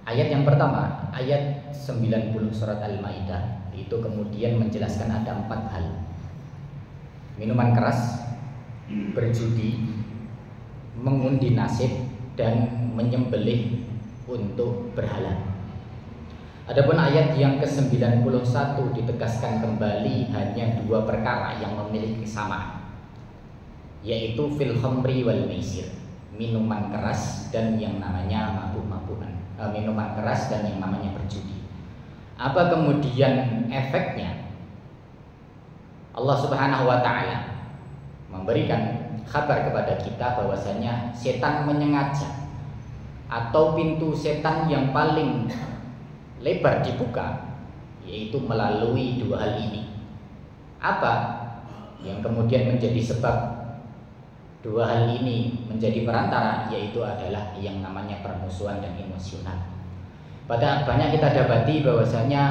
Ayat yang pertama, ayat 90 surat Al-Maidah, itu kemudian menjelaskan ada 4 hal. Minuman keras, berjudi, mengundi nasib, dan menyembelih untuk berhala. Adapun ayat yang ke-91 ditegaskan kembali hanya 2 perkara yang memiliki kesamaan, yaitu fil khamri wal maisir, minuman keras dan yang namanya mabuk-mabukan, minuman keras dan yang namanya berjudi. Apa kemudian efeknya? Allah Subhanahu wa taala memberikan kabar kepada kita bahwasanya setan menyengaja, atau pintu setan yang paling lebar dibuka, yaitu melalui 2 hal ini. Apa yang kemudian menjadi sebab 2 hal ini menjadi perantara, yaitu adalah yang namanya permusuhan dan emosional. Pada banyak kita dapati bahwasanya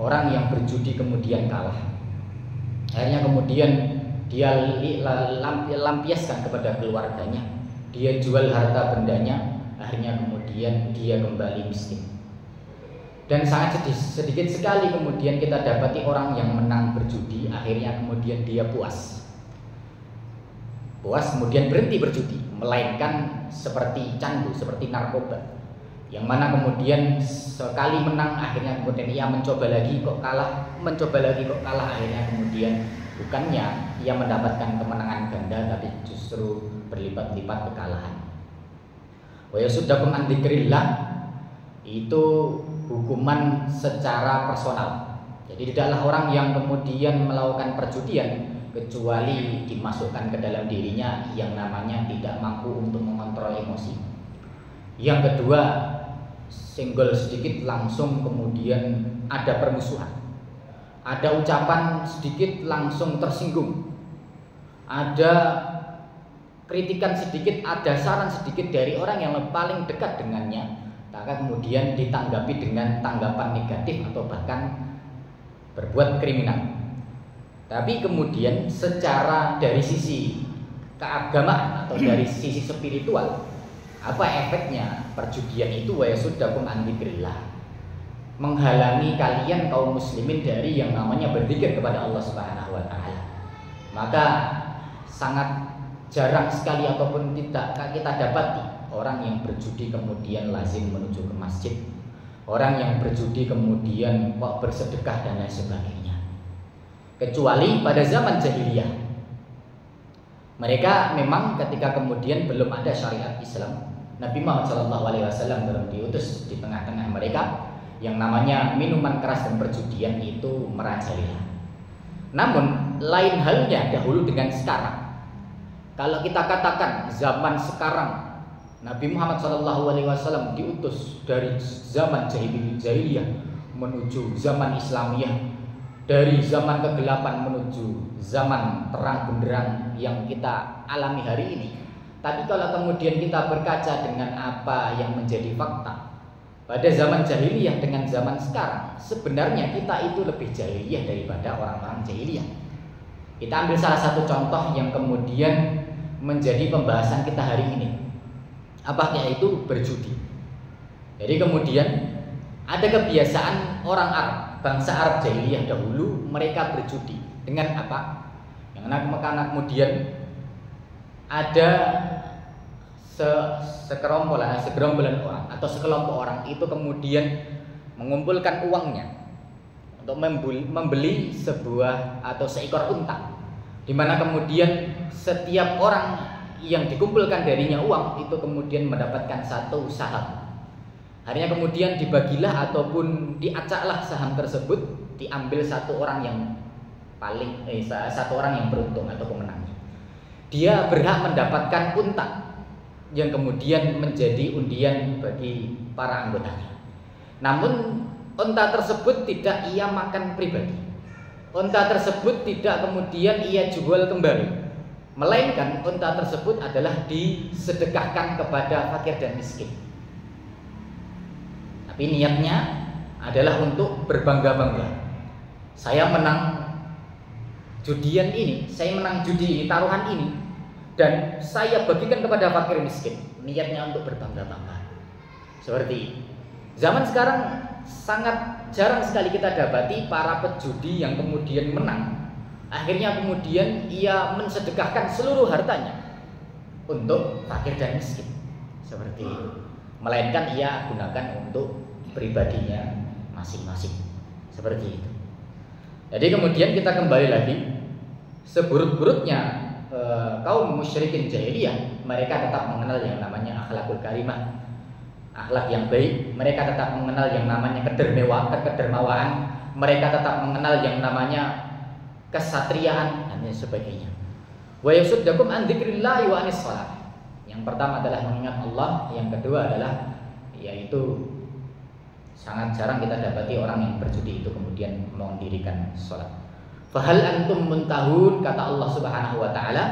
orang yang berjudi kemudian kalah, akhirnya kemudian dia lampiaskan kepada keluarganya, dia jual harta bendanya, akhirnya kemudian dia kembali miskin. Dan sangat sedikit sekali kemudian kita dapati orang yang menang berjudi, akhirnya kemudian dia puas kemudian berhenti berjudi, melainkan seperti candu, seperti narkoba, yang mana kemudian sekali menang akhirnya kemudian ia mencoba lagi kok kalah, akhirnya kemudian bukannya ia mendapatkan kemenangan ganda, tapi justru berlipat-lipat kekalahan. Wa yasuddakum an dzikrillah, itu hukuman secara personal. Jadi tidaklah orang yang kemudian melakukan perjudian kecuali dimasukkan ke dalam dirinya yang namanya tidak mampu untuk mengontrol emosi. Yang kedua, senggol sedikit langsung kemudian ada permusuhan, ada ucapan sedikit langsung tersinggung, ada kritikan sedikit, ada saran sedikit dari orang yang paling dekat dengannya, maka kemudian ditanggapi dengan tanggapan negatif atau bahkan berbuat kriminal. Tapi kemudian secara dari sisi keagamaan atau dari sisi spiritual, apa efeknya perjudian itu? Wa yasuddakum an dzikrillah, menghalangi kalian kaum muslimin dari yang namanya berzikir kepada Allah Subhanahu wa taala. Maka sangat jarang sekali ataupun tidak kita dapati orang yang berjudi kemudian lazim menuju ke masjid, orang yang berjudi kemudian kok bersedekah dan lain sebagainya. Kecuali pada zaman jahiliyah, mereka memang ketika kemudian belum ada syariat Islam, Nabi Muhammad SAW belum diutus di tengah-tengah mereka, yang namanya minuman keras dan perjudian itu merajalela. Namun lain halnya dahulu dengan sekarang. Kalau kita katakan zaman sekarang Nabi Muhammad SAW diutus dari zaman jahiliyah menuju zaman Islamiyah, dari zaman kegelapan menuju zaman terang benderang yang kita alami hari ini. Tapi kalau kemudian kita berkaca dengan apa yang menjadi fakta pada zaman jahiliyah dengan zaman sekarang, sebenarnya kita itu lebih jahiliyah daripada orang-orang jahiliyah. Kita ambil salah satu contoh yang kemudian menjadi pembahasan kita hari ini, apakah itu berjudi. Jadi kemudian ada kebiasaan orang Arab, bangsa Arab jahiliyah dahulu, mereka berjudi dengan apa? Yang anak-anak kemudian ada segerombolan orang atau sekelompok orang itu kemudian mengumpulkan uangnya untuk membeli sebuah atau seekor unta, di mana kemudian setiap orang yang dikumpulkan darinya uang itu kemudian mendapatkan 1 saham. Akhirnya kemudian dibagilah ataupun diacaklah saham tersebut, diambil satu orang yang beruntung atau pemenang. Dia berhak mendapatkan unta yang kemudian menjadi undian bagi para anggotanya. Namun unta tersebut tidak ia makan pribadi, unta tersebut tidak kemudian ia jual kembali, melainkan unta tersebut adalah disedekahkan kepada fakir dan miskin. Tapi niatnya adalah untuk berbangga-bangga. Saya menang judian ini, saya menang judi ini, taruhan ini, dan saya bagikan kepada fakir miskin. Niatnya untuk berbangga-bangga. Seperti itu. Zaman sekarang sangat jarang sekali kita dapati para pejudi yang kemudian menang, akhirnya kemudian ia mensedekahkan seluruh hartanya untuk fakir dan miskin. Seperti itu. Melainkan ia gunakan untuk pribadinya masing-masing. Seperti itu. Jadi kemudian kita kembali lagi, seburuk-buruknya kaum musyrikin jahiliyah, mereka tetap mengenal yang namanya akhlakul karimah, akhlak yang baik. Mereka tetap mengenal yang namanya kedermawaan. Mereka tetap mengenal yang namanya kesatriaan dan sebagainya. Wa yasuddakum an dzikrillahi wa anis shalah. Yang pertama adalah mengingat Allah, yang kedua adalah yaitu sangat jarang kita dapati orang yang berjudi itu kemudian mendirikan sholat. Fahal antum muntahun, kata Allah Subhanahu wa taala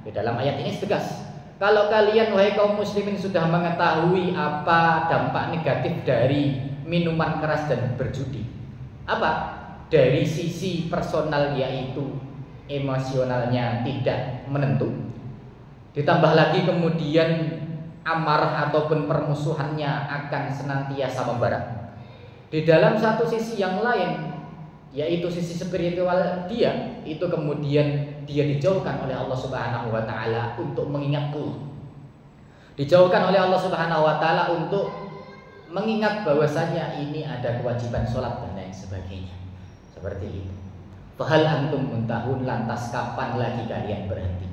di dalam ayat ini tegas. Kalau kalian wahai kaum muslimin sudah mengetahui apa dampak negatif dari minuman keras dan berjudi. Apa? Dari sisi personal yaitu emosionalnya tidak menentu. Ditambah lagi kemudian amarah ataupun permusuhannya akan senantiasa membara. Di dalam satu sisi yang lain, yaitu sisi spiritual dia, itu kemudian dia dijauhkan oleh Allah Subhanahu wa taala untuk mengingat Allah. Dijauhkan oleh Allah Subhanahu wa taala untuk mengingat bahwasanya ini ada kewajiban sholat dan lain sebagainya. Seperti itu. Fahal antum muntahun, lantas kapan lagi kalian berhenti?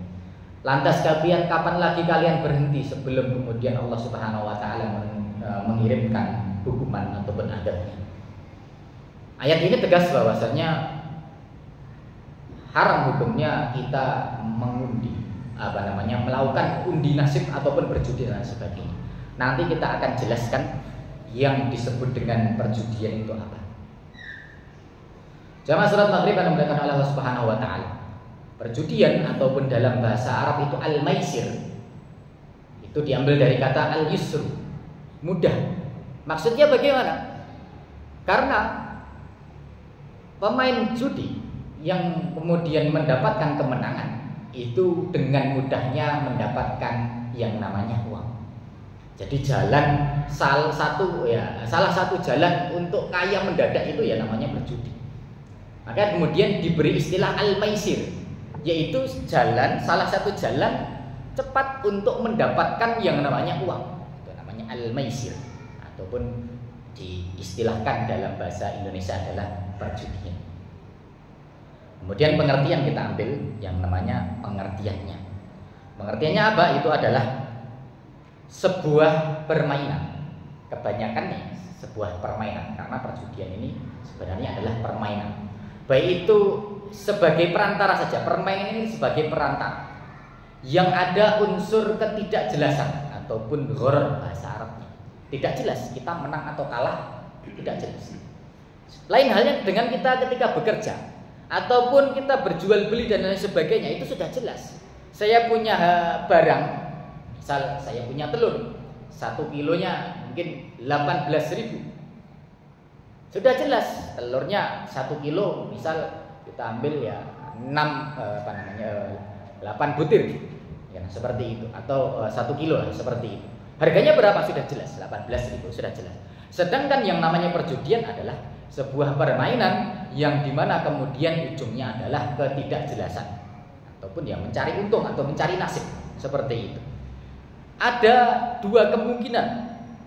Lantas kapan lagi kalian berhenti sebelum kemudian Allah Subhanahu wa taala mengirimkan hukuman ataupun adabnya. Ayat ini tegas bahwasanya haram hukumnya kita mengundi, melakukan undi nasib ataupun berjudi dan sebagainya. Nanti kita akan jelaskan yang disebut dengan perjudian itu apa. Jamaah surat Maghrib yang dimuliakan oleh Allah Subhanahu wa taala. Perjudian ataupun dalam bahasa Arab itu al-maisir. Itu diambil dari kata al-yusru, mudah. Maksudnya bagaimana? Karena pemain judi yang kemudian mendapatkan kemenangan itu dengan mudahnya mendapatkan yang namanya uang. Jadi salah satu jalan untuk kaya mendadak itu ya namanya berjudi. Maka kemudian diberi istilah al-maisir, yaitu salah satu jalan cepat untuk mendapatkan yang namanya uang. Itu namanya al-maisir, ataupun diistilahkan dalam bahasa Indonesia adalah perjudian. Kemudian pengertian kita ambil yang namanya pengertiannya. Pengertiannya apa? Itu adalah sebuah permainan. Kebanyakannya sebuah permainan, karena perjudian ini sebenarnya adalah permainan. Baik itu sebagai perantara saja, permainan ini sebagai perantara yang ada unsur ketidakjelasan ataupun gharar bahasa Arabnya. Tidak jelas kita menang atau kalah, tidak jelas. Lain halnya dengan kita ketika bekerja ataupun kita berjual beli dan lain sebagainya, itu sudah jelas. Saya punya barang, misal saya punya telur, 1 kilonya mungkin 18.000. Sudah jelas telurnya 1 kilo, misal kita ambil ya 8 butir, ya seperti itu, atau 1 kilo lah, seperti itu. Harganya berapa sudah jelas, 18.000 sudah jelas. Sedangkan yang namanya perjudian adalah sebuah permainan yang dimana kemudian ujungnya adalah ketidakjelasan ataupun yang mencari untung atau mencari nasib, seperti itu. Ada dua kemungkinan,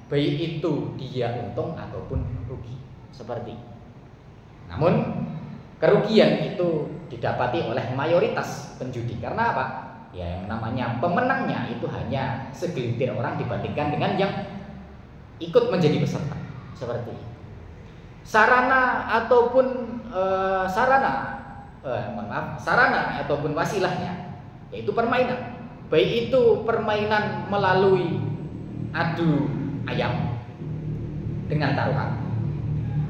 baik itu dia untung ataupun rugi, seperti itu. Namun kerugian itu didapati oleh mayoritas penjudi. Karena apa? Ya yang namanya pemenangnya itu hanya segelintir orang dibandingkan dengan yang ikut menjadi peserta, seperti itu. Sarana ataupun sarana ataupun wasilahnya yaitu permainan. Baik itu permainan melalui adu ayam dengan taruhan,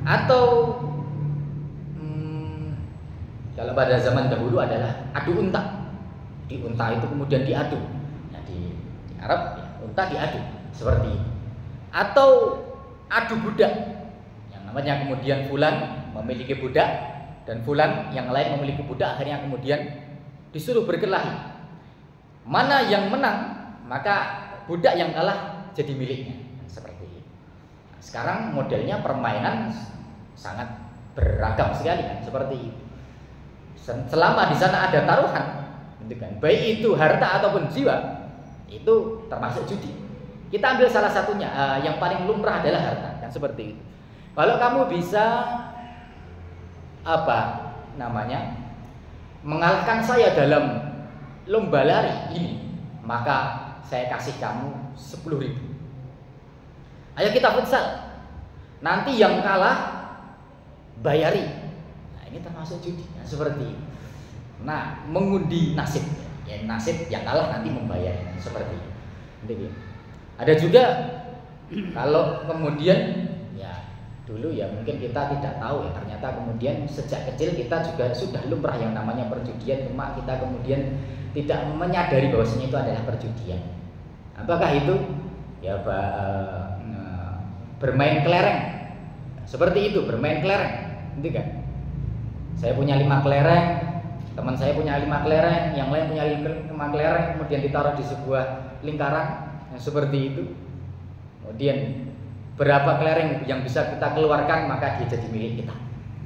atau kalau pada zaman dahulu adalah adu unta. Di unta itu kemudian diadu. Nah, di Arab ya, unta diadu seperti itu. Atau adu budak. Yang namanya kemudian fulan memiliki budak dan fulan yang lain memiliki budak, akhirnya kemudian disuruh berkelahi. Mana yang menang, maka budak yang kalah jadi miliknya. Seperti itu. Sekarang modelnya permainan sangat beragam sekali kan, seperti itu. Selama di sana ada taruhan, gitu kan, baik itu harta ataupun jiwa, itu termasuk judi. Kita ambil salah satunya, yang paling lumrah adalah harta, kan seperti itu. Kalau kamu bisa mengalahkan saya dalam lomba lari ini, maka saya kasih kamu 10.000. Ayo kita futsal, nanti yang kalah bayari. Nah, ini termasuk judi, nah, seperti itu. Nah, mengundi nasib, ya nasib yang kalah nanti membayar, seperti itu. Jadi, ada juga kalau kemudian ya dulu ya mungkin kita tidak tahu ya, ternyata kemudian sejak kecil kita juga sudah lumrah yang namanya perjudian, cuma kita kemudian tidak menyadari bahwasanya itu adalah perjudian. Apakah itu? Ya bermain kelereng. Seperti itu, bermain kelereng. Gitu kan? Saya punya 5 kelereng, teman saya punya 5 kelereng, yang lain punya 5 kelereng, kemudian ditaruh di sebuah lingkaran yang seperti itu. Kemudian berapa kelereng yang bisa kita keluarkan, maka dia jadi milik kita.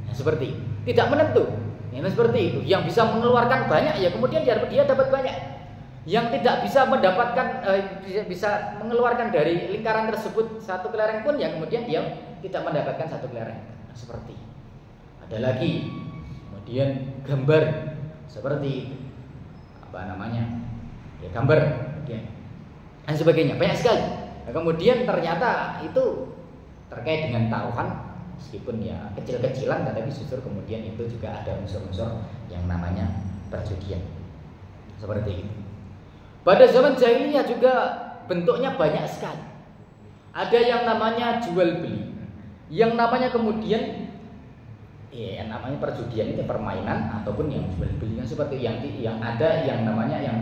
Nah, seperti itu. Tidak menentu. Ya, seperti itu. Yang bisa mengeluarkan banyak, ya kemudian dia dapat banyak. Yang tidak bisa mendapatkan, bisa mengeluarkan dari lingkaran tersebut 1 kelereng pun, ya kemudian dia tidak mendapatkan 1 kelereng. Nah, seperti itu. Ada lagi, kemudian gambar seperti itu. Ya gambar, kemudian dan sebagainya, banyak sekali. Nah, kemudian ternyata itu terkait dengan taruhan, meskipun ya kecil-kecilan, tetapi justru kemudian itu juga ada unsur-unsur yang namanya perjudian. Seperti itu. Pada zaman jahiliyah juga bentuknya banyak sekali. Ada yang namanya jual beli, yang namanya kemudian yang namanya perjudian itu permainan ataupun yang jual beli, yang seperti yang ada yang namanya yang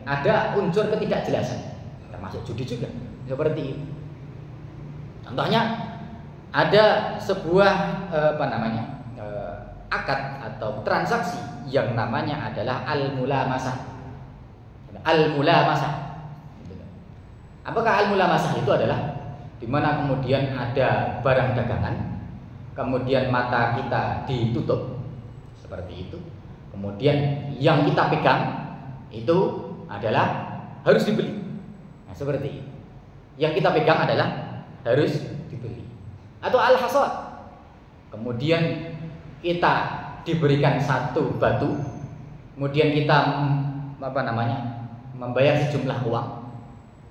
ada unsur ketidakjelasan, termasuk judi juga. Seperti itu. Contohnya ada sebuah akad atau transaksi yang namanya adalah al-mulamasah. Al-mulamasah. Apakah al-mulamasah itu adalah di mana kemudian ada barang dagangan, kemudian mata kita ditutup seperti itu, kemudian yang kita pegang itu adalah harus dibeli. Nah, seperti itu. Yang kita pegang adalah harus dibeli. Atau al-hasad, kemudian kita diberikan 1 batu, kemudian kita membayar sejumlah uang.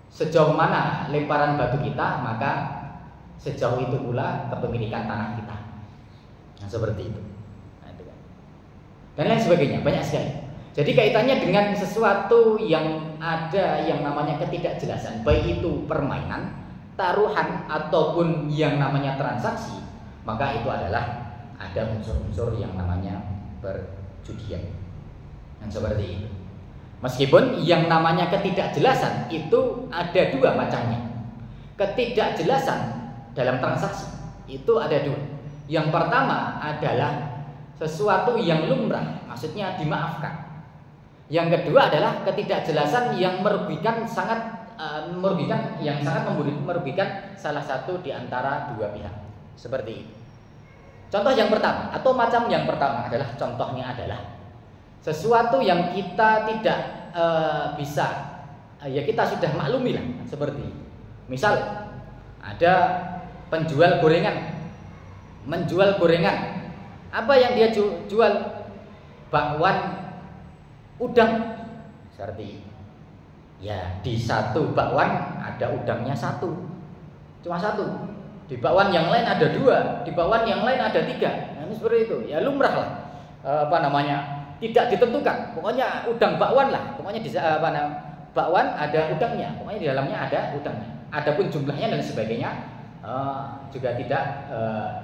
Sejauh mana lemparan batu kita, maka sejauh itu pula kepemilikan tanah kita. Nah, seperti itu. Nah, itu kan. Dan lain sebagainya, banyak sekali. Jadi kaitannya dengan sesuatu yang ada yang namanya ketidakjelasan, baik itu permainan, taruhan ataupun yang namanya transaksi, maka itu adalah ada unsur-unsur yang namanya perjudian. Dan seperti itu. Meskipun yang namanya ketidakjelasan itu ada 2 macamnya. Ketidakjelasan dalam transaksi itu ada 2. Yang pertama adalah sesuatu yang lumrah, maksudnya dimaafkan. Yang kedua adalah ketidakjelasan yang merugikan merugikan salah satu di antara 2 pihak. Seperti itu. Contoh yang pertama atau macam yang pertama adalah sesuatu yang kita tidak bisa, ya kita sudah maklumi lah, seperti itu. Misal ada penjual gorengan, menjual gorengan, apa yang dia jual? Bakwan udang, seperti itu. Ya di 1 bakwan ada udangnya 1, cuma 1. Di bakwan yang lain ada 2, di bakwan yang lain ada 3. Nah, seperti itu. Ya lumrah lah. Tidak ditentukan. Pokoknya udang bakwan lah. Pokoknya di bakwan ada udangnya. Pokoknya di dalamnya ada udangnya. Adapun jumlahnya dan sebagainya juga tidak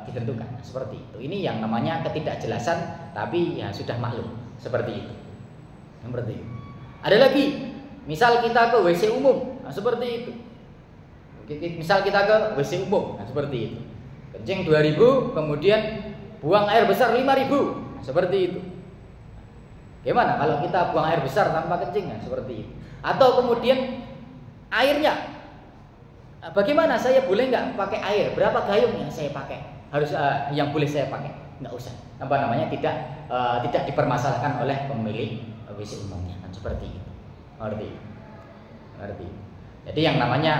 ditentukan. Seperti itu. Ini yang namanya ketidakjelasan, tapi ya sudah maklum. Seperti itu. Seperti itu. Ada lagi. Misal kita ke WC umum. Nah, seperti itu. Misal kita ke WC umum. Nah, seperti itu. Kencing 2.000, kemudian buang air besar 5.000. Nah, seperti itu. Gimana kalau kita buang air besar tanpa kencing? Nah, seperti itu. Atau kemudian airnya Bagaimana saya boleh nggak pakai air? Berapa gayung yang saya pakai? Harus yang boleh saya pakai? Nggak usah. Tidak dipermasalahkan oleh pemilik WC umumnya, kan seperti itu. Ngerti. Jadi yang namanya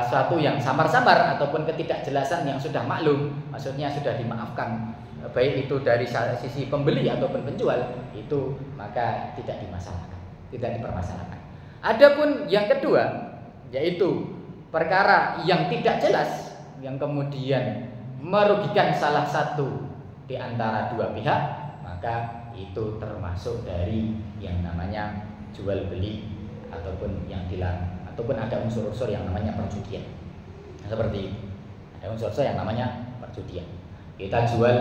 suatu yang samar-samar ataupun ketidakjelasan yang sudah maklum, maksudnya sudah dimaafkan, baik itu dari sisi pembeli ataupun penjual, itu maka tidak dipermasalahkan. Adapun yang kedua, yaitu perkara yang tidak jelas yang kemudian merugikan salah satu di antara dua pihak, maka itu termasuk dari yang namanya jual beli ataupun yang dilarang, ataupun ada unsur-unsur yang namanya perjudian. Seperti itu. Ada unsur-unsur yang namanya perjudian. Kita jual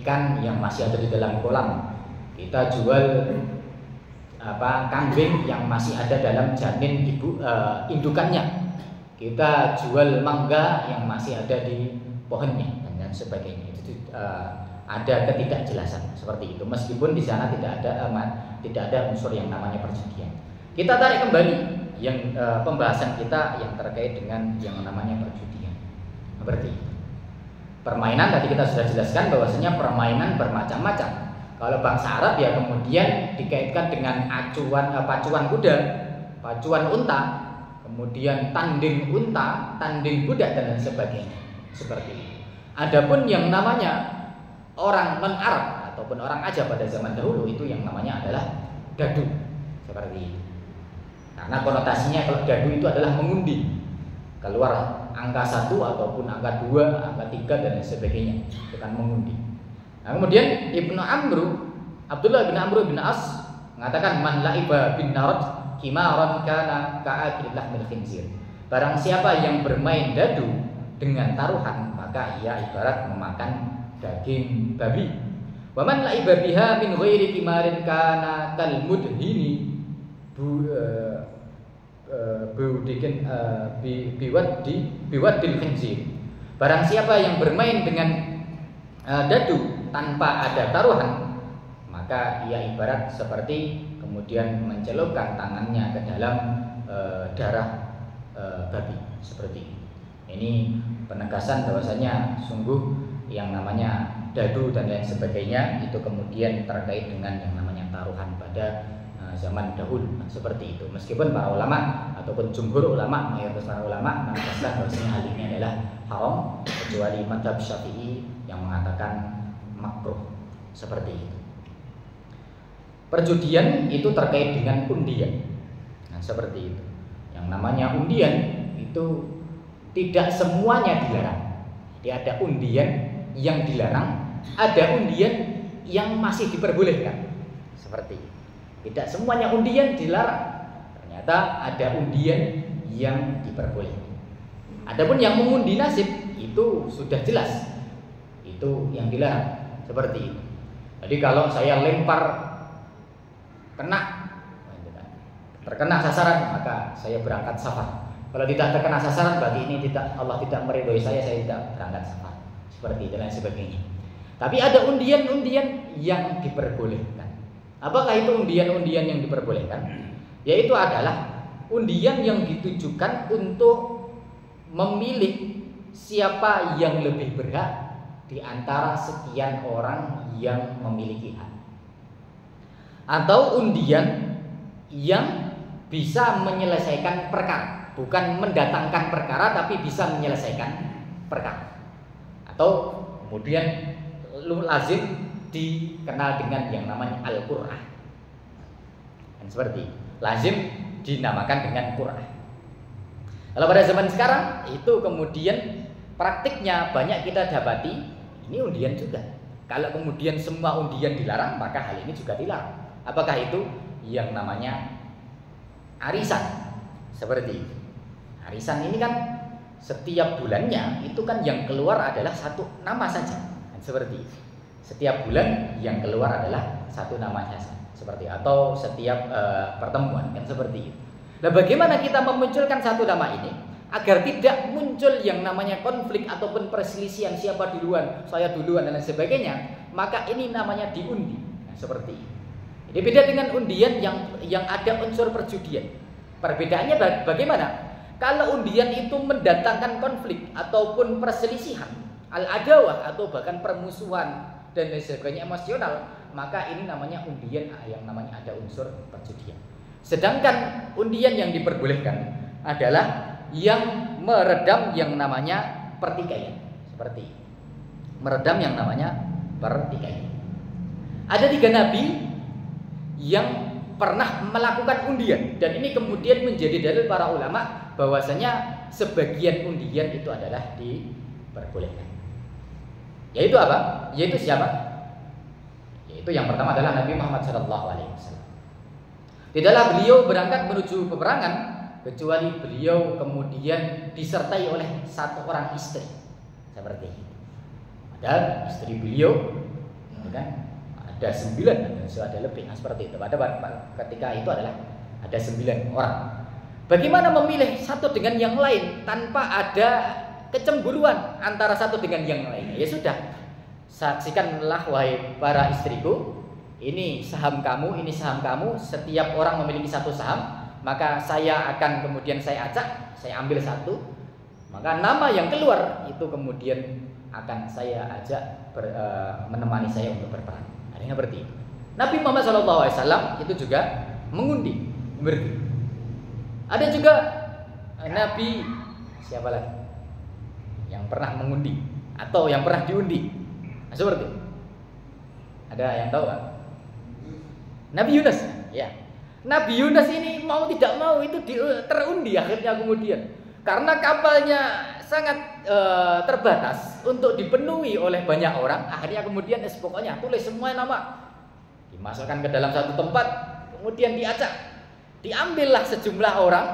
ikan yang masih ada di dalam kolam. Kita jual kambing yang masih ada dalam janin indukannya. Kita jual mangga yang masih ada di pohonnya dan sebagainya. Itu ada ketidakjelasan seperti itu. Meskipun di sana tidak ada unsur yang namanya perjudian. Kita tarik kembali yang pembahasan kita yang terkait dengan yang namanya perjudian. Seperti itu. Permainan tadi kita sudah jelaskan bahwasanya permainan bermacam-macam. Kalau bangsa Arab ya kemudian dikaitkan dengan pacuan kuda, pacuan unta, kemudian tanding unta, tanding kuda dan lain sebagainya. Seperti itu. Adapun yang namanya orang non-Arab ataupun orang Ajam pada zaman dahulu itu yang namanya adalah dadu. Seperti itu. Karena konotasinya kalau dadu itu adalah mengundi. Keluar angka 1 ataupun angka 2, angka 3 dan lain sebagainya. Itu kan mengundi. Nah, kemudian Abdullah bin Amr bin As mengatakan man la'iba bin narad kimaran kana ka'akil lahmil khinzir. Barang siapa yang bermain dadu dengan taruhan, maka ia ibarat memakan daging babi. Wa man la'iba biha min ghairi kimarin kana kal mudhini biwadil khinzir. Barang siapa yang bermain dengan dadu tanpa ada taruhan, maka ia ibarat seperti kemudian mencelupkan tangannya ke dalam darah babi. Seperti ini. Ini penegasan bahwasanya sungguh yang namanya dadu dan lain sebagainya itu kemudian terkait dengan yang namanya taruhan pada zaman dahulu. Seperti itu. Meskipun para ulama ataupun jumhur ulama, mayoritas para ulama menegaskan bahwasanya hal ini adalah haram, kecuali mazhab Syafi'i yang mengatakan makruh. Seperti itu. Perjudian itu terkait dengan undian. Nah, seperti itu. Yang namanya undian itu tidak semuanya dilarang. Jadi ada undian yang dilarang, ada undian yang masih diperbolehkan. Seperti itu. Tidak semuanya undian dilarang. Ternyata ada undian yang diperbolehkan. Adapun yang mengundi nasib itu sudah jelas. Itu yang dilarang. Seperti itu. Jadi kalau saya lempar terkena sasaran, maka saya berangkat safar. Kalau tidak terkena sasaran, berarti ini Allah tidak meridhoi saya tidak berangkat safar. Seperti itu dan sebagainya. Tapi ada undian-undian yang diperbolehkan. Apakah itu undian-undian yang diperbolehkan? Yaitu adalah undian yang ditujukan untuk memilih siapa yang lebih berhak di antara sekian orang yang memiliki hak. Atau undian yang bisa menyelesaikan perkara, bukan mendatangkan perkara tapi bisa menyelesaikan perkara. Atau kemudian lazim dikenal dengan yang namanya Al-Qur'an. Dan seperti lazim dinamakan dengan Qur'an. Kalau pada zaman sekarang itu kemudian praktiknya banyak kita dapati ini undian juga. Kalau kemudian semua undian dilarang, maka hal ini juga dilarang. Apakah itu? Yang namanya arisan. Seperti itu. Arisan ini kan setiap bulannya itu kan yang keluar adalah satu nama saja. Dan seperti itu. Setiap bulan yang keluar adalah satu nama saja. Seperti atau setiap pertemuan kan seperti itu. Nah, bagaimana kita memunculkan satu nama ini agar tidak muncul yang namanya konflik ataupun perselisihan siapa duluan, saya duluan dan lain sebagainya? Maka ini namanya diundi. Nah, seperti itu. Jadi beda dengan undian yang ada unsur perjudian. Perbedaannya bagaimana? kalau undian itu mendatangkan konflik ataupun perselisihan, al-adawah atau bahkan permusuhan dan lain sebagainya emosional, maka ini namanya undian yang namanya ada unsur perjudian. Sedangkan undian yang diperbolehkan adalah yang meredam yang namanya pertikaian, seperti meredam yang namanya pertikaian. Ada 3 nabi yang pernah melakukan undian, dan ini kemudian menjadi dalil para ulama bahwasanya sebagian undian itu adalah diperbolehkan. Yaitu apa? Yaitu siapa? Yaitu yang pertama adalah Nabi Muhammad SAW. Tidaklah beliau berangkat menuju peperangan kecuali beliau kemudian disertai oleh 1 orang istri, seperti itu. Padahal istri beliau, kan? Ada 9 atau ada lebih, seperti itu. Pada ketika itu adalah ada 9 orang. Bagaimana memilih satu dengan yang lain tanpa ada kecemburuan antara satu dengan yang lain? Ya sudah, saksikanlah wahai para istriku, ini saham kamu, ini saham kamu. Setiap orang memiliki 1 saham, maka saya akan kemudian saya acak, saya ambil 1. Maka nama yang keluar itu kemudian akan saya ajak menemani saya untuk berperang. Seperti itu. Nabi Muhammad SAW itu juga mengundi, berarti. Ada juga Nabi siapa lagi yang pernah mengundi atau yang pernah diundi, seperti itu. Ada yang tahu kan? Nabi Yunus, ya. Nabi Yunus ini mau tidak mau itu terundi akhirnya kemudian, karena kapalnya sangat terbatas untuk dipenuhi oleh banyak orang. Akhirnya kemudian pokoknya tulis semua nama, dimasukkan ke dalam satu tempat, kemudian diacak, diambillah sejumlah orang,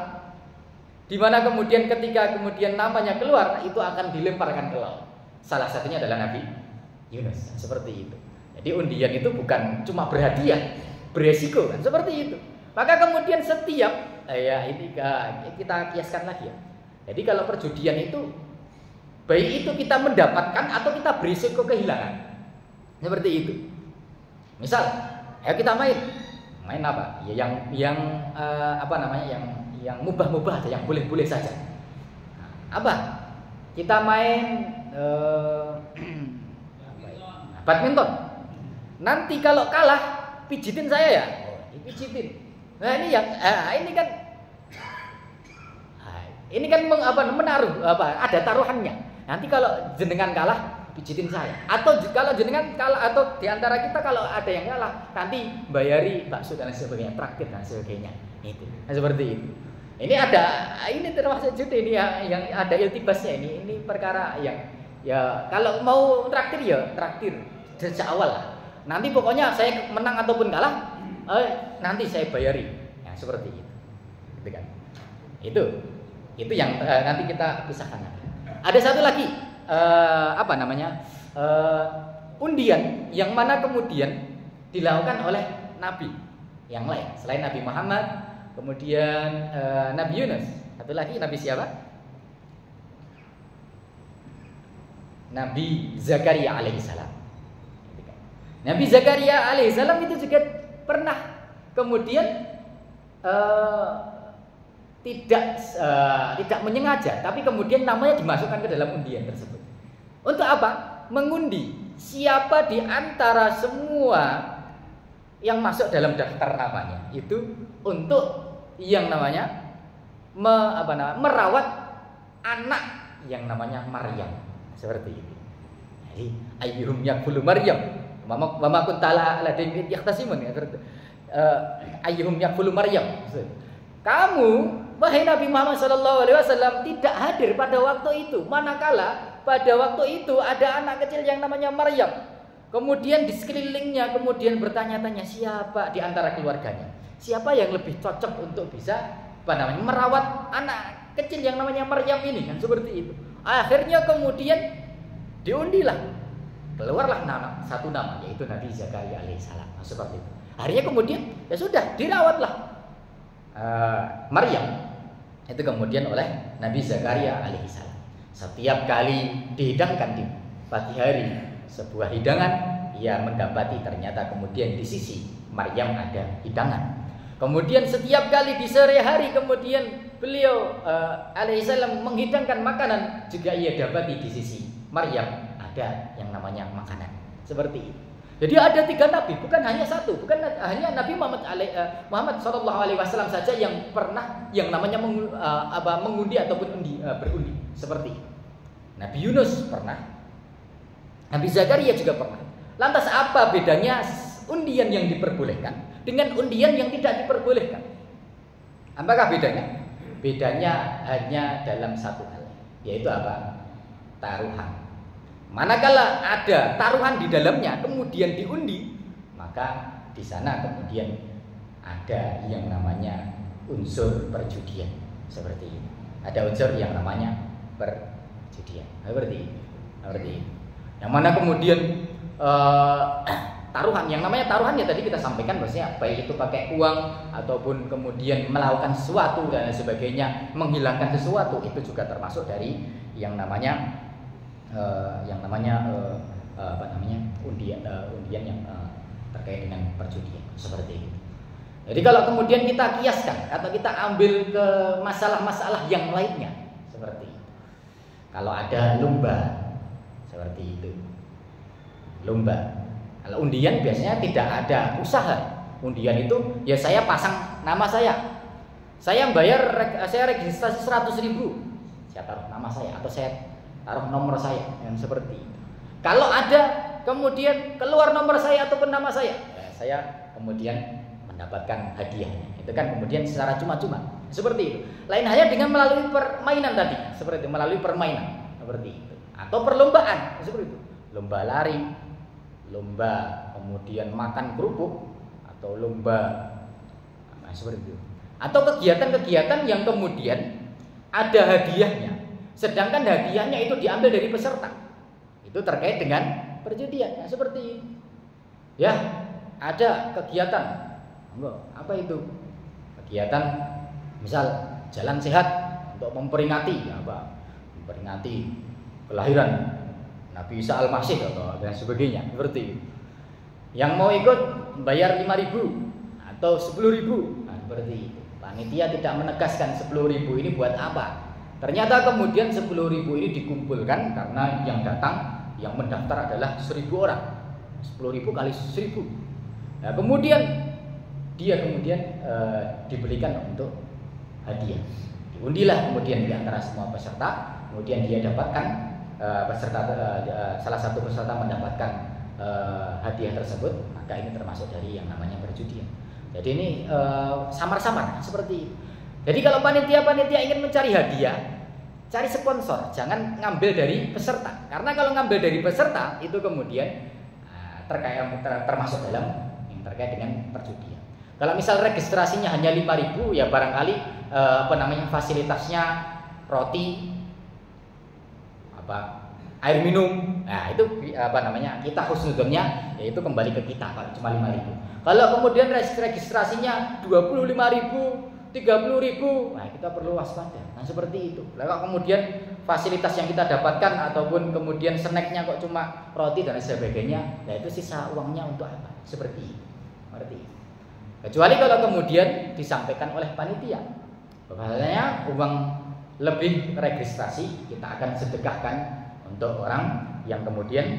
di mana kemudian ketika kemudian namanya keluar itu akan dilemparkan ke laut. Salah satunya adalah Nabi Yunus, seperti itu. Jadi undian itu bukan cuma berhadiah, beresiko, kan seperti itu. Maka kemudian setiap ini kita kiaskan lagi ya. Jadi kalau perjudian itu baik itu kita mendapatkan atau kita berisiko kehilangan. Seperti itu. Misal, ayo kita main apa? Ya yang apa namanya? Yang mubah-mubah aja, yang boleh-boleh saja. Apa? Kita main badminton. Nanti kalau kalah pijitin saya ya. Oh, dipijitin. Nah, ini yang ini kan menaruh ada taruhannya. Nanti kalau jenengan kalah pijitin saya, atau kalau jenengan kalah atau diantara kita kalau ada yang kalah nanti bayari bakso dan sebagainya, traktir dan sebagainya. Itu seperti itu. Ini termasuk judi ini yang ada iltibasnya ini perkara yang ya kalau mau traktir ya traktir sejak awal lah. Nanti pokoknya saya menang ataupun kalah nanti saya bayari. Ya, seperti itu. Gitu kan. Itu yang nanti kita pisahkan. Ada satu lagi undian yang mana kemudian dilakukan oleh nabi yang lain selain Nabi Muhammad, kemudian Nabi Yunus. Satu lagi Nabi siapa? Nabi Zakaria alaihissalam. Nabi Zakaria alaihissalam itu juga pernah kemudian tidak menyengaja, tapi kemudian namanya dimasukkan ke dalam undian tersebut. Untuk apa? Mengundi siapa di antara semua yang masuk dalam daftar namanya itu untuk yang namanya merawat anak yang namanya Maryam, seperti itu. Jadi ayyuhum yakfulu Maryam, mama kuntala aladim yahtasimun, ayyuhum yakfulu Maryam. Kamu, wahai Nabi Muhammad SAW, tidak hadir pada waktu itu. Manakala pada waktu itu ada anak kecil yang namanya Maryam. Kemudian di sekelilingnya kemudian bertanya-tanya siapa di antara keluarganya, siapa yang lebih cocok untuk bisa merawat anak kecil yang namanya Maryam ini, kan seperti itu. Akhirnya kemudian diundilah, keluarlah satu nama, yaitu Nabi Zakaria alaihissalam. Seperti itu. Akhirnya kemudian ya sudah dirawatlah Maryam itu kemudian oleh Nabi Zakaria alaihissalam. Setiap kali dihidangkan di pagi hari sebuah hidangan, ia mendapati ternyata kemudian di sisi Maryam ada hidangan. Kemudian setiap kali di sore hari kemudian beliau alaihissalam menghidangkan makanan, juga ia dapati di sisi Maryam ada yang namanya makanan. Seperti itu. Jadi ada 3 nabi, bukan hanya satu, bukan hanya Nabi Muhammad SAW saja yang pernah yang namanya mengundi ataupun berundi seperti itu. Nabi Yunus pernah, Nabi Zakaria juga pernah. Lantas apa bedanya undian yang diperbolehkan dengan undian yang tidak diperbolehkan? Apakah bedanya? Bedanya hanya dalam satu hal, yaitu apa? Taruhan. Manakala ada taruhan di dalamnya kemudian diundi, maka di sana kemudian ada yang namanya unsur perjudian. Seperti ini. Ada unsur yang namanya perjudian. Seperti ini. Yang mana kemudian taruhan, yang namanya taruhan ya tadi kita sampaikan bahwasanya baik itu pakai uang ataupun kemudian melakukan sesuatu dan sebagainya, menghilangkan sesuatu, itu juga termasuk dari yang namanya undian yang terkait dengan perjudian seperti itu. Jadi kalau kemudian kita kiaskan atau kita ambil ke masalah-masalah yang lainnya seperti itu. Kalau ada lomba seperti itu, lomba. Kalau undian biasanya tidak ada usaha. Undian itu ya saya pasang nama saya bayar, saya registrasi 100.000, saya taruh nama saya atau saya taruh nomor saya, yang seperti itu. Kalau ada kemudian keluar nomor saya ataupun nama saya, ya saya kemudian mendapatkan hadiahnya. Itu kan kemudian secara cuma-cuma. Seperti itu. Lain halnya dengan melalui permainan tadi, seperti itu, melalui permainan seperti itu. Atau perlombaan, seperti itu. Lomba lari, lomba kemudian makan kerupuk, atau lomba seperti itu. Atau kegiatan-kegiatan yang kemudian ada hadiahnya. Sedangkan hadiahnya itu diambil dari peserta. Itu terkait dengan perjudian. Ya, seperti itu. Ya, ada kegiatan. Apa itu? Kegiatan misal jalan sehat untuk memperingati apa? Memperingati kelahiran Nabi Isa Al-Masih atau dan sebagainya. Seperti itu. Yang mau ikut bayar 5.000 atau 10.000. Nah, seperti itu. Panitia tidak menegaskan 10.000 ini buat apa. Ternyata kemudian 10.000 ini dikumpulkan karena yang datang, yang mendaftar adalah 1.000 orang. 10.000 kali 1.000. Nah, kemudian dia diberikan untuk hadiah. Diundilah kemudian di antara semua peserta, kemudian dia dapatkan salah satu peserta mendapatkan hadiah tersebut, maka ini termasuk dari yang namanya perjudian. Jadi ini samar-samar seperti itu. Jadi kalau panitia ingin mencari hadiah, cari sponsor, jangan ngambil dari peserta. Karena kalau ngambil dari peserta itu kemudian termasuk dalam yang terkait dengan perjudian. Kalau misal registrasinya hanya 5.000, ya barangkali fasilitasnya roti, air minum. Nah, itu kita husnudzonnya yaitu kembali ke kita kalau cuma 5.000. Kalau kemudian registrasinya 25.000, 30.000, nah kita perlu waspada. Nah seperti itu. Lalu kemudian fasilitas yang kita dapatkan ataupun kemudian snacknya kok cuma roti dan sebagainya, nah itu sisa uangnya untuk apa? Seperti itu. Kecuali kalau kemudian disampaikan oleh panitia, bahwasanya uang lebih registrasi kita akan sedekahkan untuk orang yang kemudian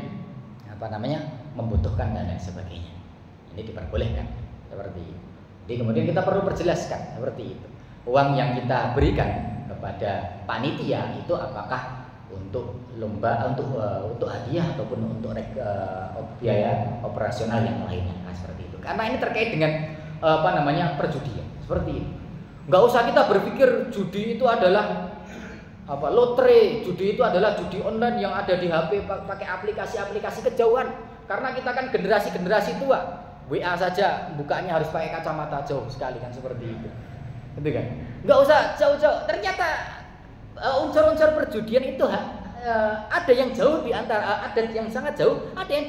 membutuhkan dan lain sebagainya. Ini diperbolehkan seperti itu. Jadi kemudian kita perlu perjelaskan seperti itu. Uang yang kita berikan kepada panitia itu apakah untuk lomba, untuk hadiah ataupun untuk biaya operasional yang lainnya, nah, seperti itu. Karena ini terkait dengan perjudian, seperti itu. Nggak usah kita berpikir judi itu adalah lotre, judi itu adalah judi online yang ada di HP pakai aplikasi-aplikasi kejauhan. Karena kita kan generasi tua. WA saja bukanya harus pakai kacamata jauh sekali kan seperti itu. Gitu kan? Enggak usah jauh-jauh. Ternyata unsur-unsur perjudian itu ada yang jauh di antara, ada yang sangat jauh, ada yang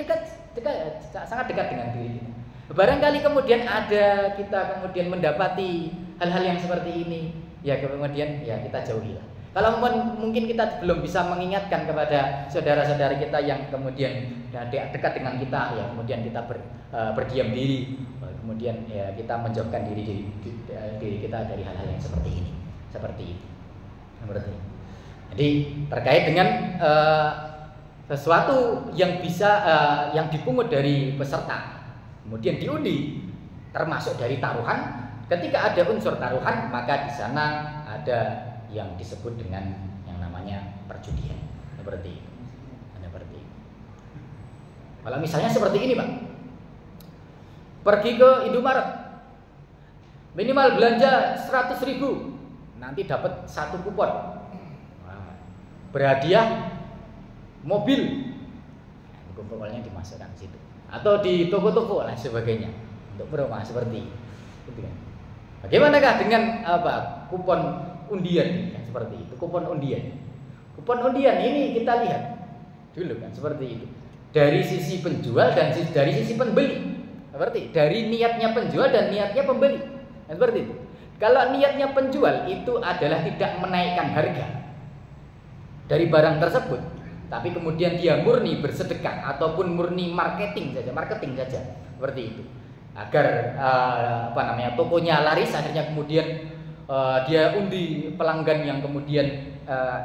sangat dekat dengan diri kita. Barangkali kemudian kita kemudian mendapati hal-hal yang seperti ini, ya kemudian ya kita jauhilah. Kalau mungkin kita belum bisa mengingatkan kepada saudara-saudara kita yang kemudian dekat dengan kita, ya kemudian kita berdiam diri, kemudian ya kita menjauhkan diri kita dari hal-hal yang seperti ini, seperti itu. Jadi terkait dengan sesuatu yang bisa yang dipungut dari peserta, kemudian diundi, termasuk dari taruhan. Ketika ada unsur taruhan, maka di sana ada yang disebut dengan yang namanya perjudian, seperti itu. Kalau misalnya seperti ini, Pak, pergi ke Indomaret, minimal belanja 100.000, nanti dapat 1 kupon, berhadiah mobil, kumpulnya dimasukkan situ, atau di toko-toko dan sebagainya untuk promo seperti itu kan. Bagaimanakah dengan kupon undian kan, seperti itu, kupon undian ini kita lihat dulu kan, seperti itu, dari sisi penjual dan dari sisi pembeli, seperti dari niatnya penjual dan niatnya pembeli kan, seperti itu. Kalau niatnya penjual itu adalah tidak menaikkan harga dari barang tersebut, tapi kemudian dia murni bersedekah ataupun murni marketing saja, seperti itu, agar tokonya laris, akhirnya kemudian dia undi pelanggan yang kemudian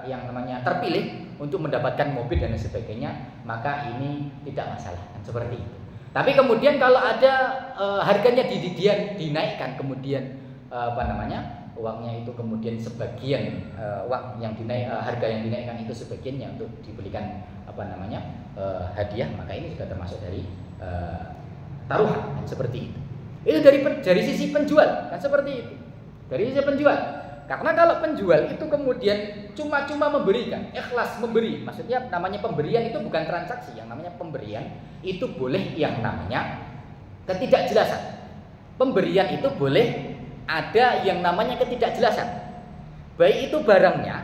yang namanya terpilih untuk mendapatkan mobil dan sebagainya, maka ini tidak masalah kan, seperti itu. Tapi kemudian kalau ada harganya dinaikkan, kemudian uangnya itu kemudian sebagian uang yang harga yang dinaikkan itu sebagiannya untuk dibelikan hadiah, maka ini juga termasuk dari taruhan kan, seperti itu. Itu dari sisi penjual kan, seperti itu. Dari sisi penjual. Karena kalau penjual itu kemudian cuma-cuma memberikan, ikhlas memberi, maksudnya namanya pemberian itu bukan transaksi, yang namanya pemberian itu boleh yang namanya ketidakjelasan. Pemberian itu boleh ada yang namanya ketidakjelasan, baik itu barangnya,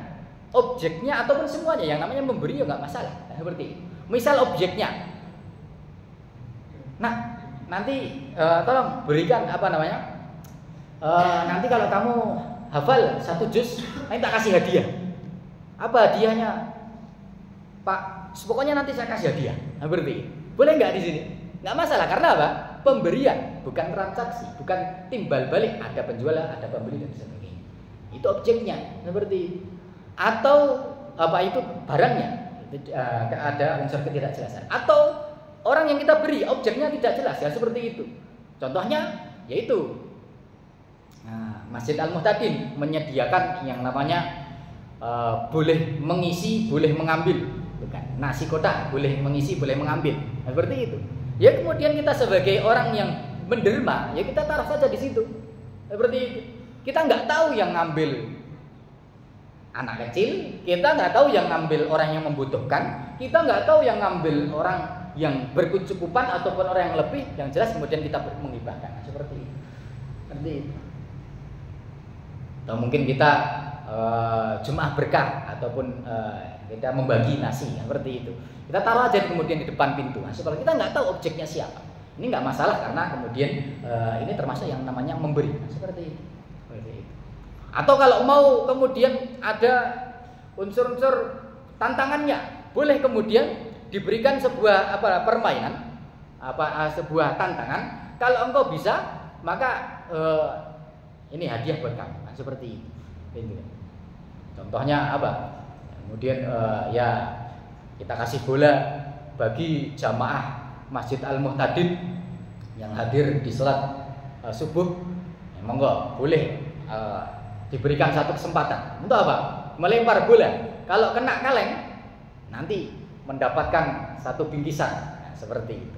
objeknya ataupun semuanya. Yang namanya memberi ya nggak masalah, seperti itu. Misal objeknya, nah nanti tolong berikan nanti kalau kamu hafal 1 juz, nanti tak kasih hadiah. Apa hadiahnya, Pak? Pokoknya nanti saya kasih hadiah. Nah, seperti itu. Boleh nggak di sini? Nggak masalah, karena apa? Pemberian, bukan transaksi, bukan timbal balik. Ada penjual, ada pembeli dan sebagainya. Itu objeknya, seperti itu. Atau itu barangnya, ada unsur ketidakjelasan. Atau orang yang kita beri, objeknya tidak jelas, ya seperti itu. Contohnya yaitu Masjid Al-Muhtadin menyediakan yang namanya boleh mengisi, boleh mengambil, bukan nasi kotak, boleh mengisi, boleh mengambil, nah, seperti itu. Ya kemudian kita sebagai orang yang menderma, ya kita taruh saja di situ, seperti itu. Kita nggak tahu yang ngambil anak kecil, kita nggak tahu yang ngambil orang yang membutuhkan, kita nggak tahu yang ngambil orang yang berkecukupan ataupun orang yang lebih, yang jelas kemudian kita menghibahkan, nah, seperti itu. Seperti itu. Atau mungkin kita jemaah berkah ataupun kita membagi nasi, seperti itu. Kita taruh aja kemudian di depan pintu. Nah, kalau kita nggak tahu objeknya siapa, ini nggak masalah karena kemudian ini termasuk yang namanya memberi, nah, seperti itu. Atau kalau mau kemudian ada unsur-unsur tantangannya, boleh kemudian diberikan sebuah permainan, sebuah tantangan. Kalau engkau bisa, maka ini hadiah buat kamu, nah, seperti itu. Contohnya apa? Kemudian ya kita kasih bola bagi jamaah Masjid Al-Muhtadin yang hadir di salat subuh. Monggo boleh diberikan satu kesempatan untuk apa? Melempar bola. Kalau kena kaleng, nanti mendapatkan satu bingkisan, nah, seperti itu.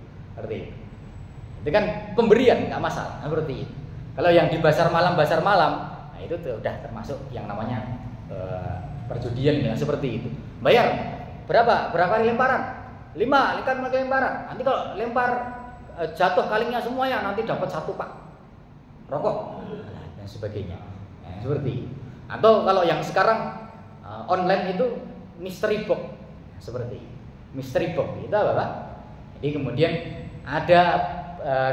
Itu kan pemberian, nggak masalah, seperti itu. Kalau yang di basar malam, nah itu sudah termasuk yang namanya perjudian, ya, seperti itu. Bayar berapa kali lemparan? 5 kali lemparan. Nanti kalau lempar jatuh kalingnya semuanya, nanti dapat 1 pak rokok dan sebagainya, ya, seperti itu. Atau kalau yang sekarang online itu mystery box, seperti itu. Mystery box itu apa, Pak? Jadi kemudian ada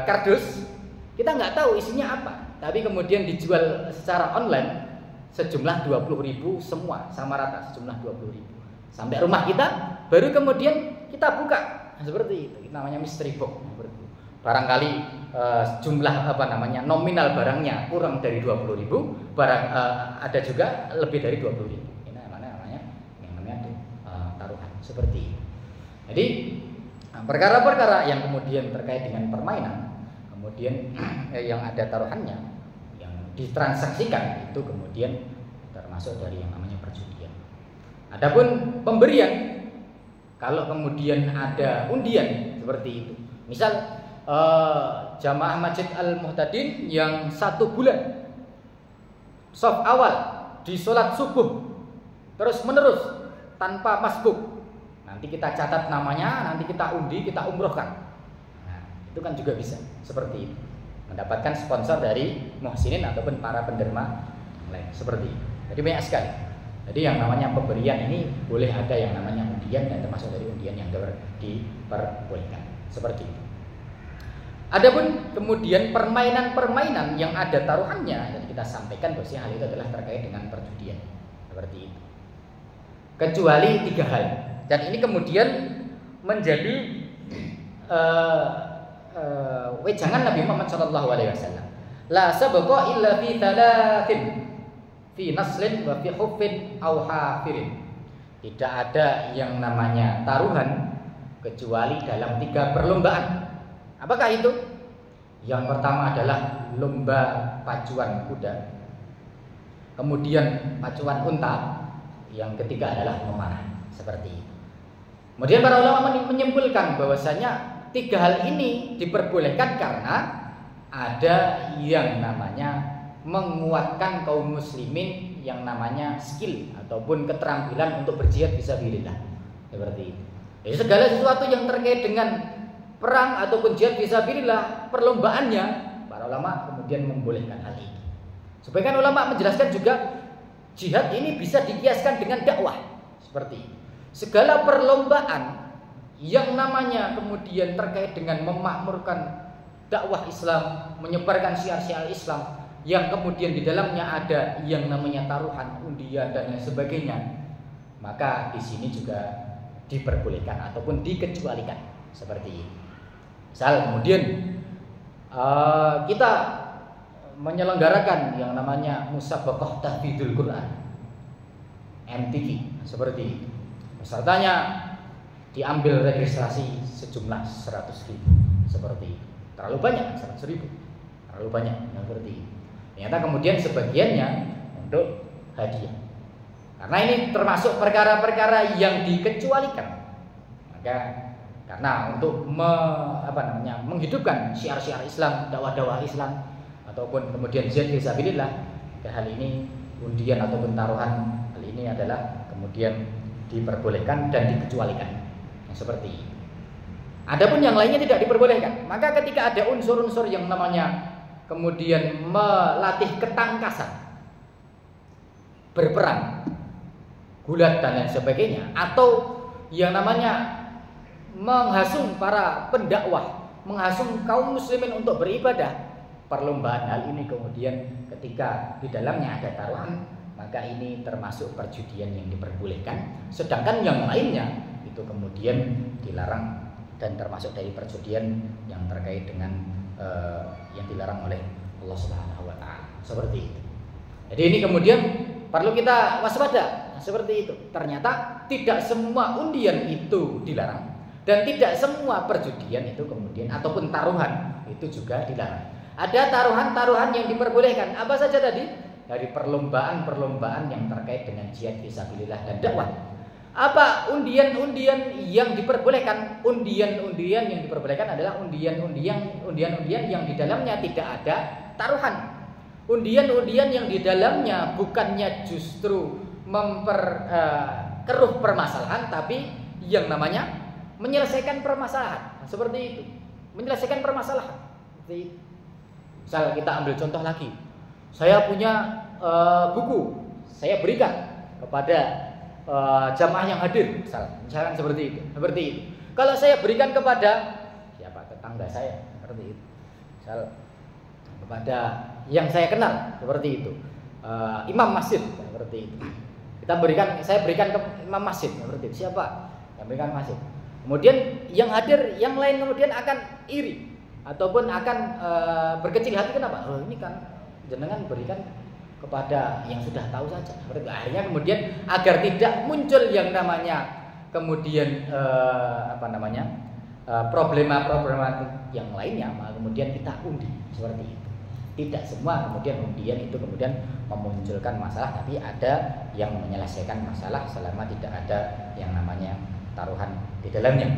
kardus, kita nggak tahu isinya apa, tapi kemudian dijual secara online sejumlah 20.000 semua, sama rata sejumlah 20.000. Sampai rumah kita, baru kemudian kita buka, nah, seperti itu. Itu namanya mystery box. barangkali jumlah nominal barangnya kurang dari 20.000, ada juga lebih dari 20.000. Ini namanya taruhan seperti itu. Jadi perkara-perkara yang kemudian terkait dengan permainan, kemudian yang ada taruhannya, yang ditransaksikan itu kemudian termasuk dari yang namanya perjudian. Adapun pemberian, kalau kemudian ada undian seperti itu, misal jamaah Masjid Al-Muhtadin yang 1 bulan shaf awal di sholat subuh terus menerus tanpa masbuk, nanti kita catat namanya, nanti kita undi, kita umrohkan. Nah, itu kan juga bisa seperti itu, mendapatkan sponsor dari muhsinin ataupun para penderma lain seperti itu. Jadi banyak sekali. Jadi yang namanya pemberian ini boleh ada yang namanya undian, dan termasuk dari undian yang diperbolehkan seperti itu. Adapun kemudian permainan-permainan yang ada taruhannya, jadi kita sampaikan bahwa hal itu adalah terkait dengan perjudian seperti itu. Kecuali 3 hal, dan ini kemudian menjadi wejangan Nabi Muhammad SAW. La sabqa illa fi thalathin, fi naslin wa fi huffin aw hafirin. Tidak ada yang namanya taruhan kecuali dalam 3 perlombaan. Apakah itu? Yang pertama adalah lomba pacuan kuda, kemudian pacuan unta, yang ketiga adalah memanah seperti itu. Kemudian para ulama menyimpulkan bahwasanya 3 hal ini diperbolehkan karena ada yang namanya menguatkan kaum muslimin yang namanya skill ataupun keterampilan untuk berjihad fisabilillah seperti itu. Jadi segala sesuatu yang terkait dengan perang ataupun jihad fisabilillah, perlombaannya, para ulama kemudian membolehkan hal ini. Sebagian ulama menjelaskan juga jihad ini bisa dikiaskan dengan dakwah seperti itu. Segala perlombaan yang namanya kemudian terkait dengan memakmurkan dakwah Islam, menyebarkan syiar-syiar Islam, yang kemudian di dalamnya ada yang namanya taruhan, undian dan lain sebagainya, maka di sini juga diperbolehkan ataupun dikecualikan seperti ini. Misal kemudian kita menyelenggarakan yang namanya musabaqah tahfidzul Quran, MTQ seperti itu. Pesertanya diambil registrasi sejumlah 100.000 seperti itu. Terlalu banyak 100.000, terlalu banyak yang seperti itu. Ternyata kemudian sebagiannya untuk hadiah. Karena ini termasuk perkara-perkara yang dikecualikan. Maka karena untuk menghidupkan syiar-syiar Islam, dakwah-dakwah Islam, ataupun kemudian jihad fisabilillah, hal ini undian ataupun taruhan, hal ini adalah kemudian diperbolehkan dan dikecualikan. Seperti ini. Adapun yang lainnya tidak diperbolehkan. Maka ketika ada unsur-unsur yang namanya kemudian melatih ketangkasan, berperang, gulat dan lain sebagainya, atau yang namanya menghasung para pendakwah, menghasung kaum muslimin untuk beribadah, perlombaan hal ini kemudian ketika di dalamnya ada taruhan, maka ini termasuk perjudian yang diperbolehkan. Sedangkan yang lainnya itu kemudian dilarang dan termasuk dari perjudian yang terkait dengan yang dilarang oleh Allah Subhanahu wa taala. Seperti itu. Jadi ini kemudian perlu kita waspada seperti itu. Ternyata tidak semua undian itu dilarang dan tidak semua perjudian itu kemudian ataupun taruhan itu juga dilarang. Ada taruhan-taruhan yang diperbolehkan. Apa saja tadi? Dari perlombaan-perlombaan yang terkait dengan jihad fisabilillah dan dakwah. Apa undian-undian yang diperbolehkan? Undian-undian yang diperbolehkan adalah undian-undian yang di dalamnya tidak ada taruhan. Undian-undian yang di dalamnya bukannya justru memperkeruh permasalahan, tapi yang namanya menyelesaikan permasalahan. Seperti itu. Menyelesaikan permasalahan. Seperti itu. Misal kita ambil contoh lagi. Saya punya buku, saya berikan kepada jamaah yang hadir, misalkan seperti itu. Kalau saya berikan kepada siapa, tetangga saya, seperti itu. Misal kepada yang saya kenal, seperti itu. Imam masjid, seperti itu. Saya berikan ke imam masjid, seperti itu. Siapa? Yang berikan masjid. Kemudian yang hadir, yang lain kemudian akan iri. ataupun akan berkecil hati. Kenapa? Oh, ini kan jenengan berikan kepada yang sudah tahu saja. Akhirnya kemudian agar tidak muncul yang namanya kemudian problema-problema yang lainnya, maka kemudian kita undi seperti itu. Tidak semua kemudian undian itu kemudian memunculkan masalah, tapi ada yang menyelesaikan masalah selama tidak ada yang namanya taruhan di dalamnya.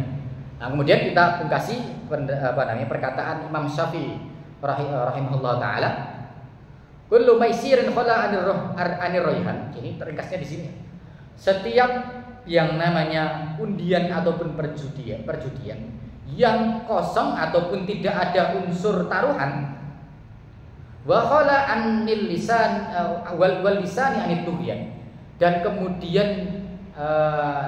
Nah, kemudian kita pungkasi perkataan Imam Syafi'i rahimahullah taala, kullu maisirin khala anir rayhan. Ini ringkasnya di sini. Setiap yang namanya undian ataupun perjudian yang kosong ataupun tidak ada unsur taruhan, wa khala anil lisan wal lisani anit tughyan, dan kemudian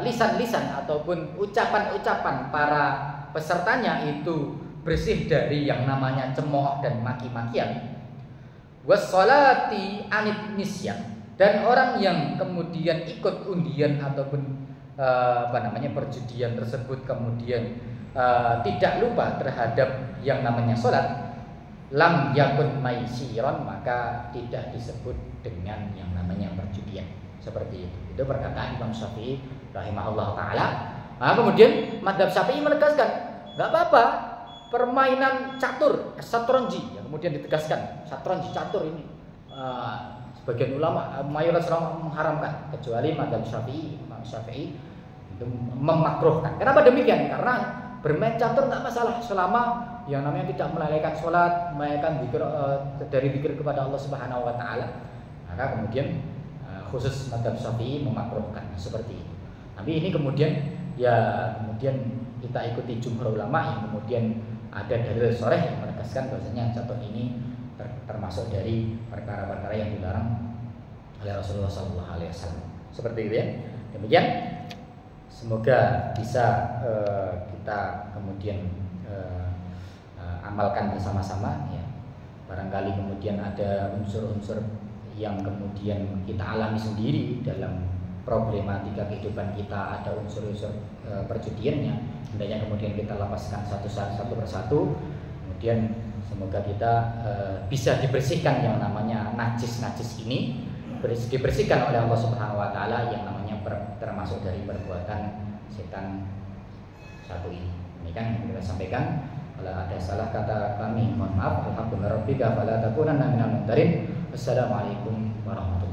lisan-lisan ataupun ucapan-ucapan para pesertanya itu bersih dari yang namanya cemooh dan maki-makian, wassalati anit nisyan, dan orang yang kemudian ikut undian ataupun perjudian tersebut kemudian tidak lupa terhadap yang namanya sholat, lam yakun maisiron, maka tidak disebut dengan yang namanya perjudian. Seperti itu. Itu perkataan Imam Syafi'i rahimahullah taala. Nah, kemudian mazhab Syafi'i menegaskan, enggak apa-apa permainan catur, satronji, yang kemudian ditegaskan satronji, catur ini sebagian ulama, mayoritas ulama mengharamkan, kecuali mazhab Syafi'i, Imam Syafi'i itu memakruhkan. Kenapa demikian? Karena bermain catur enggak masalah selama yang namanya tidak melalaikan sholat, melalaikan dari zikir kepada Allah Subhanahu wa taala. Maka kemudian khusus mazhab Syafi'i memakruhkan seperti itu. Tapi ini kemudian kita ikuti jumhur ulama yang kemudian ada dalil sharih yang menegaskan bahwasanya catur ini termasuk dari perkara-perkara yang dilarang oleh Rasulullah SAW. Seperti itu ya. Demikian. Semoga bisa kita kemudian amalkan bersama-sama ya. Barangkali kemudian ada unsur-unsur yang kemudian kita alami sendiri dalam problematika kehidupan kita, ada unsur-unsur perjudiannya, hendaknya kemudian kita lepaskan satu persatu. Kemudian semoga kita bisa dibersihkan yang namanya najis-najis ini, dibersihkan oleh Allah Subhanahu wa taala yang namanya termasuk dari perbuatan setan satu ini. Ini kan yang kita sampaikan. Kalau ada salah kata kami mohon maaf. Alhamdulillah rabbika fala takunanna minal mumtarin. Wassalamualaikum warahmatullahi wabarakatuh.